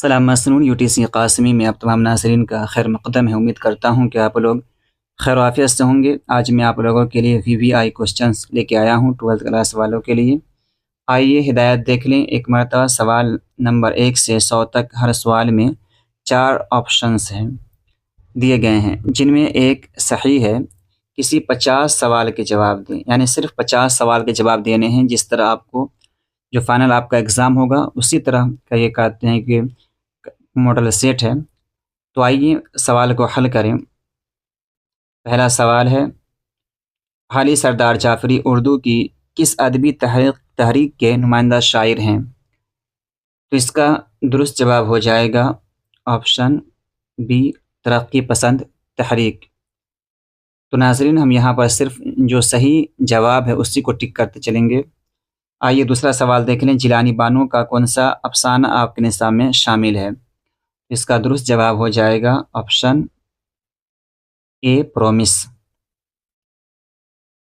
سلام مسنون UTC قاسمی میں آپ تمام ناظرین کا خیر مقدم ہے۔ امید کرتا ہوں کہ آپ لوگ خیر و عافیت سے ہوں گے۔ آج میں آپ لوگوں کے لیے VVI کوسچنس لے کے آیا ہوں 12th کلاس والوں کے لیے۔ آئیے ہدایت دیکھ لیں۔ ایک مرتبہ سوال نمبر 1 سے 100 تک ہر سوال میں 4 آپشنس ہیں دیے گئے ہیں، جن میں ایک صحیح ہے۔ کسی 50 سوال کے جواب دیں، یعنی صرف 50 سوال کے جواب دینے ہیں۔ جس طرح آپ کو جو فائنل آپ کا ایگزام ہوگا اسی طرح کا یہ کہتے ہیں کہ ماڈل سیٹ ہے۔ تو آئیے سوال کو حل کریں۔ پہلا سوال ہے، حالی سردار جعفری اردو کی کس ادبی تحریک کے نمائندہ شاعر ہیں؟ تو اس کا درست جواب ہو جائے گا آپشن بی، ترقی پسند تحریک۔ تو ناظرین ہم یہاں پر صرف جو صحیح جواب ہے اسی کو ٹک کرتے چلیں گے۔ آئیے دوسرا سوال دیکھ لیں، جیلانی بانو کا کون سا افسانہ آپ کے نصاب میں شامل ہے؟ اس کا درست جواب ہو جائے گا آپشن اے، پرومس۔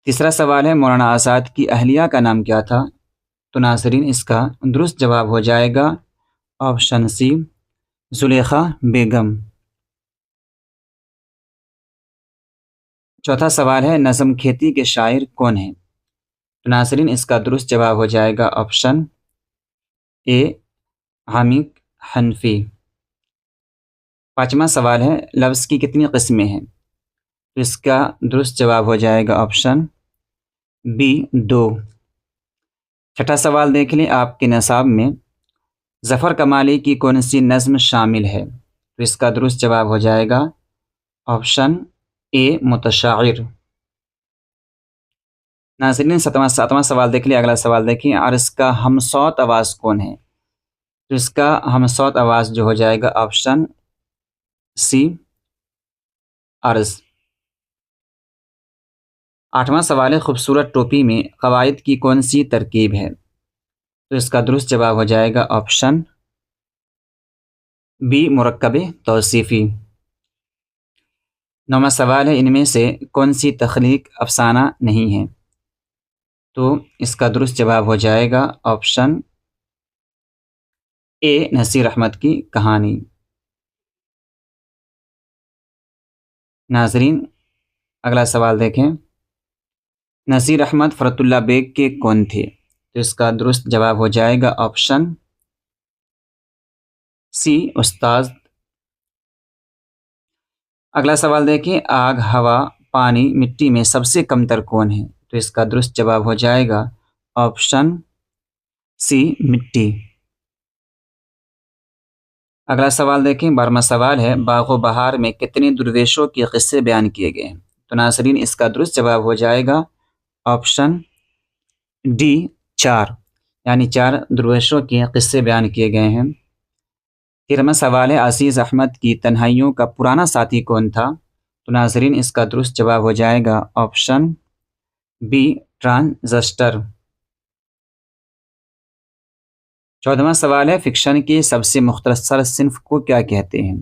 تیسرا سوال ہے، مولانا آزاد کی اہلیہ کا نام کیا تھا؟ تو ناظرین اس کا درست جواب ہو جائے گا آپشن سی، زلیخا بیگم۔ چوتھا سوال ہے، نظم کھیتی کے شاعر کون ہیں؟ تو ناظرین اس کا درست جواب ہو جائے گا آپشن اے، حامد حنفی۔ پانچواں سوال ہے، لفظ کی کتنی قسمیں ہیں؟ تو اس کا درست جواب ہو جائے گا آپشن بی، 2۔ چھٹا سوال دیکھ لیں، آپ کے نصاب میں ظفر کمالی کی کون سی نظم شامل ہے؟ تو اس کا درست جواب ہو جائے گا آپشن اے، متشاعر۔ ناظرین ساتواں سوال دیکھ لیں۔ اگلا سوال دیکھیں، عرض کا ہم صوت آواز کون ہے؟ تو اس کا ہم صوت آواز جو ہو جائے گا آپشن سی، عرض۔ آٹھواں سوال ہے، خوبصورت ٹوپی میں قواعد کی کون سی ترکیب ہے؟ تو اس کا درست جواب ہو جائے گا آپشن بی، مرکب توصیفی۔ نواں سوال ہے، ان میں سے کون سی تخلیق افسانہ نہیں ہے؟ تو اس کا درست جواب ہو جائے گا آپشن اے، نصیر احمد کی کہانی۔ ناظرین اگلا سوال دیکھیں، نصیر احمد فرت اللہ بیگ کے کون تھے؟ تو اس کا درست جواب ہو جائے گا آپشن سی، استاد۔ اگلا سوال دیکھیں، آگ، ہوا، پانی، مٹی میں سب سے کم تر کون ہے؟ تو اس کا درست جواب ہو جائے گا آپشن سی، مٹی۔ اگلا سوال دیکھیں، 12واں سوال ہے، باغ و بہار میں کتنے درویشوں کے قصے بیان کیے گئے ہیں؟ تو ناظرین اس کا درست جواب ہو جائے گا آپشن ڈی، 4، یعنی 4 درویشوں کے قصے بیان کیے گئے ہیں۔ 13واں سوال ہے، عزیز احمد کی تنہائیوں کا پرانا ساتھی کون تھا؟ تو ناظرین اس کا درست جواب ہو جائے گا آپشن بی، ٹرانزسٹر۔ 14واں سوال ہے، فکشن کی سب سے مختصر صنف کو کیا کہتے ہیں؟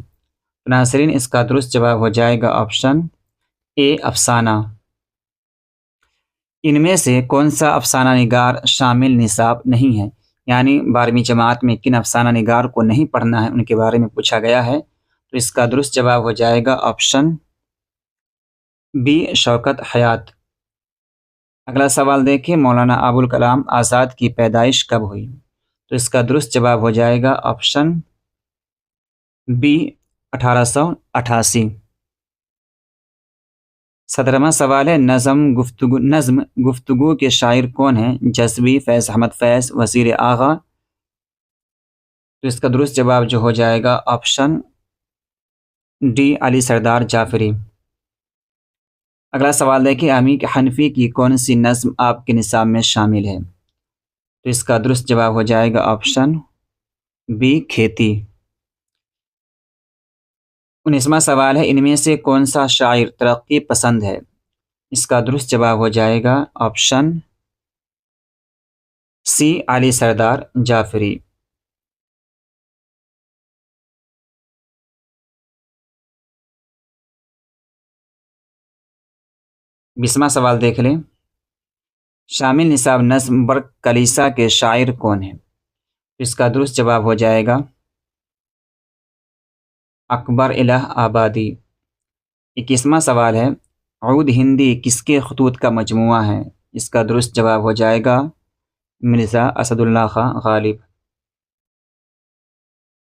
تو ناظرین اس کا درست جواب ہو جائے گا آپشن اے، افسانہ۔ ان میں سے کون سا افسانہ نگار شامل نصاب نہیں ہے؟ یعنی 12ویں جماعت میں کن افسانہ نگار کو نہیں پڑھنا ہے ان کے بارے میں پوچھا گیا ہے۔ تو اس کا درست جواب ہو جائے گا آپشن بی، شوکت حیات۔ اگلا سوال دیکھیں، مولانا ابوالکلام آزاد کی پیدائش کب ہوئی؟ تو اس کا درست جواب ہو جائے گا آپشن بی، 1888۔ 17واں سوال ہے، نظم گفتگو کے شاعر کون ہیں؟ جزوی، فیض احمد فیض، وزیر آغا۔ تو اس کا درست جواب جو ہو جائے گا آپشن ڈی، علی سردار جعفری۔ اگلا سوال دیکھیں، حامد حنفی کی کون سی نظم آپ کے نصاب میں شامل ہے؟ تو اس کا درست جواب ہو جائے گا آپشن بی، کھیتی۔ 19واں سوال ہے، ان میں سے کون سا شاعر ترقی پسند ہے؟ اس کا درست جواب ہو جائے گا آپشن سی، علی سردار جعفری۔ 20واں سوال دیکھ لیں، شامل نصاب نظم برق کلیسا کے شاعر کون ہیں؟ اس کا درست جواب ہو جائے گا اکبر الہ آبادی۔ 21واں سوال ہے عود ہندی کس کے خطوط کا مجموعہ ہے؟ اس کا درست جواب ہو جائے گا مرزا اسد اللہ خان غالب۔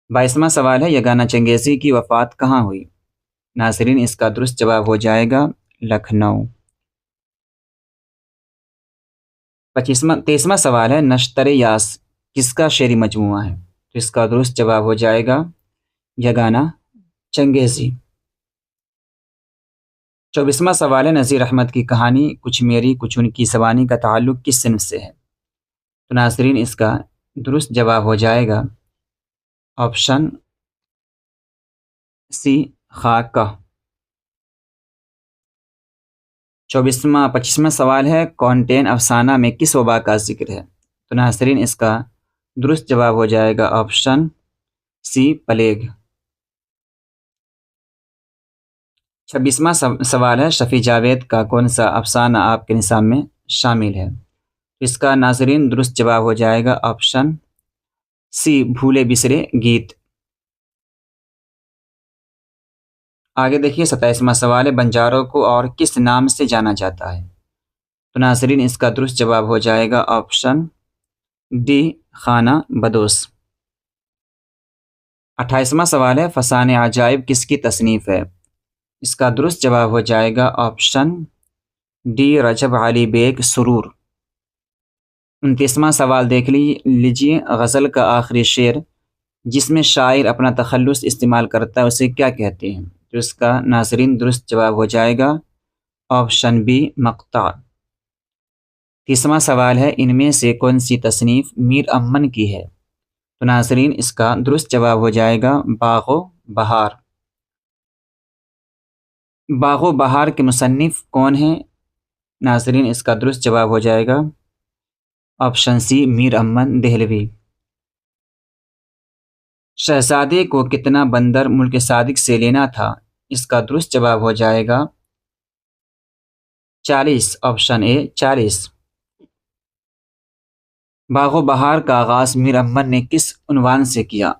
22واں سوال ہے یگانہ چنگیزی کی وفات کہاں ہوئی؟ ناظرین اس کا درست جواب ہو جائے گا لکھنؤ۔ 23واں سوال ہے نشتر یاس کس کا شعری مجموعہ ہے؟ تو اس کا درست جواب ہو جائے گا یگانہ چنگیزی۔ 24واں سوال ہے نذیر احمد کی کہانی کچھ میری کچھ ان کی زبانی کا تعلق کس صنف سے ہے؟ تو ناظرین اس کا درست جواب ہو جائے گا آپشن سی خاکہ۔ 25واں سوال ہے کونٹین افسانہ میں کس وبا کا ذکر ہے؟ تو ناظرین اس کا درست جواب ہو جائے گا آپشن سی پلیگ۔ 26واں سوال ہے شفیع جاوید کا کون سا افسانہ آپ کے نصاب میں شامل ہے؟ اس کا ناظرین درست جواب ہو جائے گا آپشن سی بھولے بسرے گیت۔ آگے دیکھیے 27واں سوال ہے بنجاروں کو اور کس نام سے جانا جاتا ہے؟ تو ناظرین اس کا درست جواب ہو جائے گا آپشن ڈی خانہ بدوش۔ 28واں سوال ہے فسانہ عجائب کس کی تصنیف ہے؟ اس کا درست جواب ہو جائے گا آپشن ڈی رجب علی بیگ سرور۔ 29واں سوال دیکھ لیجیے غزل کا آخری شعر جس میں شاعر اپنا تخلص استعمال کرتا ہے اسے کیا کہتے ہیں؟ تو اس کا ناظرین درست جواب ہو جائے گا آپشن بی مقطع۔ 30واں سوال ہے ان میں سے کون سی تصنیف میر امن کی ہے؟ تو ناظرین اس کا درست جواب ہو جائے گا باغ و بہار۔ باغ و بہار کے مصنف کون ہیں؟ ناظرین اس کا درست جواب ہو جائے گا آپشن سی میر امن دہلوی۔ شہزادے کو کتنا بندر ملک صادق سے لینا تھا؟ اس کا درست جواب ہو جائے گا 40 آپشن اے 40۔ باغ و بہار کا آغاز میر امن نے کس عنوان سے کیا؟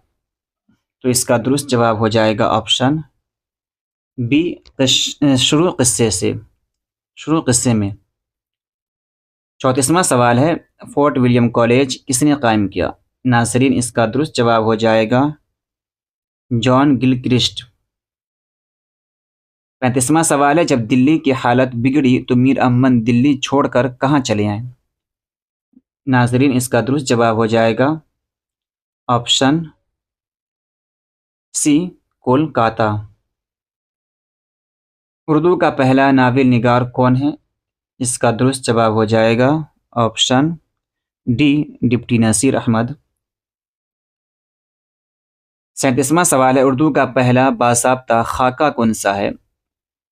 تو اس کا درست جواب ہو جائے گا آپشن بی شروع قصے میں۔ 34واں سوال ہے فورٹ ولیم کالج کس نے قائم کیا؟ ناظرین اس کا درست جواب ہو جائے گا جان گلکرسٹ۔ 35واں سوال ہے جب دلی کی حالت بگڑی تو میر امن دلی چھوڑ کر کہاں چلے آئے؟ ناظرین اس کا درست جواب ہو جائے گا آپشن سی کولکاتہ۔ اردو کا پہلا ناول نگار کون ہے؟ اس کا درست جواب ہو جائے گا option D deputy Naseer Ahmad. 37واں سوال ہے اردو کا پہلا باضابطہ خاکہ کون سا ہے؟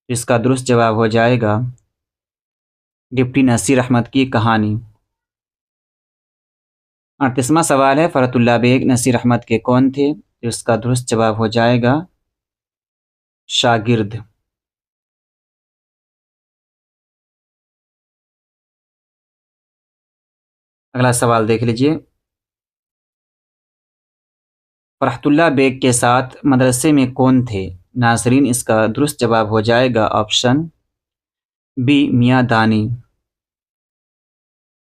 اس کا درست جواب ہو جائے گا ڈپٹی نصیر احمد کی کہانی۔ 38واں سوال ہے فرحت اللہ بیگ نصیر احمد کے کون تھے؟ اس کا درست جواب ہو جائے گا شاگرد۔ اگلا سوال دیکھ لیجئے فرحت اللہ بیگ کے ساتھ مدرسے میں کون تھے؟ ناظرین اس کا درست جواب ہو جائے گا آپشن بی میاں دانی۔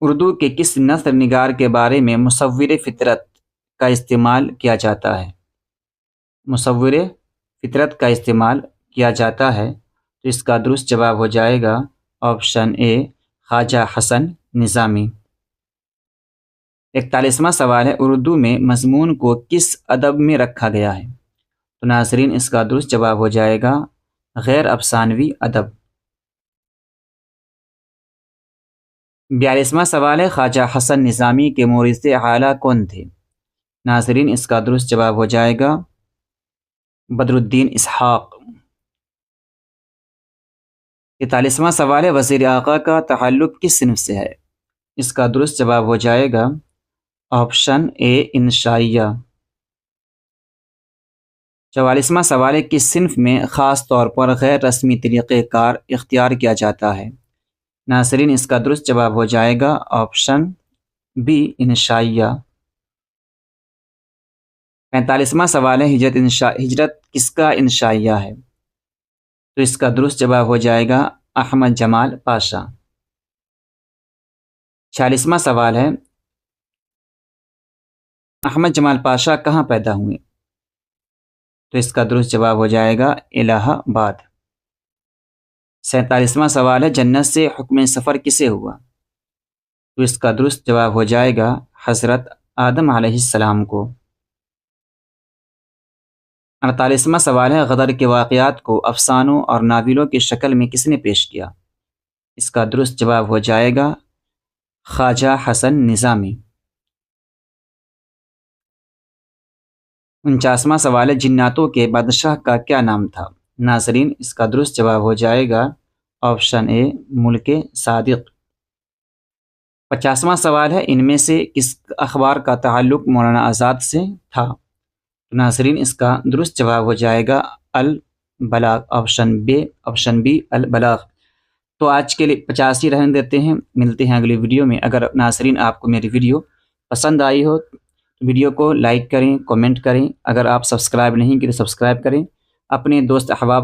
اردو کے کس نثر نگار کے بارے میں مصور فطرت کا استعمال کیا جاتا ہے؟ مصور فطرت کا استعمال کیا جاتا ہے تو اس کا درست جواب ہو جائے گا آپشن اے خواجہ حسن نظامی۔ 41واں سوال ہے اردو میں مضمون کو کس ادب میں رکھا گیا ہے؟ تو ناظرین اس کا درست جواب ہو جائے گا غیر افسانوی ادب۔ 42واں سوال ہے خواجہ حسن نظامی کے مورث اعلیٰ کون تھے؟ ناظرین اس کا درست جواب ہو جائے گا بدر الدین اسحاق۔ 43واں سوال ہے وزیر اعلیٰ کا تعلق کس صنف سے ہے؟ اس کا درست جواب ہو جائے گا آپشن اے انشائیہ۔ 44واں سوال ہے کس صنف میں خاص طور پر غیر رسمی طریقہ کار اختیار کیا جاتا ہے؟ ناظرین اس کا درست جواب ہو جائے گا آپشن بی انشائیہ۔ 45واں سوال ہے ہجرت کس کا انشائیہ ہے؟ تو اس کا درست جواب ہو جائے گا احمد جمال پاشا۔ 46واں سوال ہے احمد جمال پاشا کہاں پیدا ہوئے؟ تو اس کا درست جواب ہو جائے گا الہ آباد۔ 47واں سوال ہے جنت سے حکم سفر کسے ہوا؟ تو اس کا درست جواب ہو جائے گا حضرت آدم علیہ السلام کو۔ 48واں سوال ہے غدر کے واقعات کو افسانوں اور ناولوں کی شکل میں کس نے پیش کیا؟ اس کا درست جواب ہو جائے گا خواجہ حسن نظامی۔ 49واں سوال ہے جناتوں کے بادشاہ کا کیا نام تھا؟ ناظرین اس کا درست جواب ہو جائے گا آپشن اے ملک صادق۔ 50واں سوال ہے ان میں سے کس اخبار کا تعلق مولانا آزاد سے تھا؟ ناظرین اس کا درست جواب ہو جائے گا البلاغ، آپشن بی البلاغ۔ تو آج کے لیے 50 ہی رہنے دیتے ہیں، ملتے ہیں اگلی ویڈیو میں۔ اگر ناظرین آپ کو میری ویڈیو پسند آئی ہو تو ویڈیو کو لائک کریں، کومنٹ کریں، اگر آپ سبسکرائب نہیں کریں تو سبسکرائب کریں، اپنے دوست احباب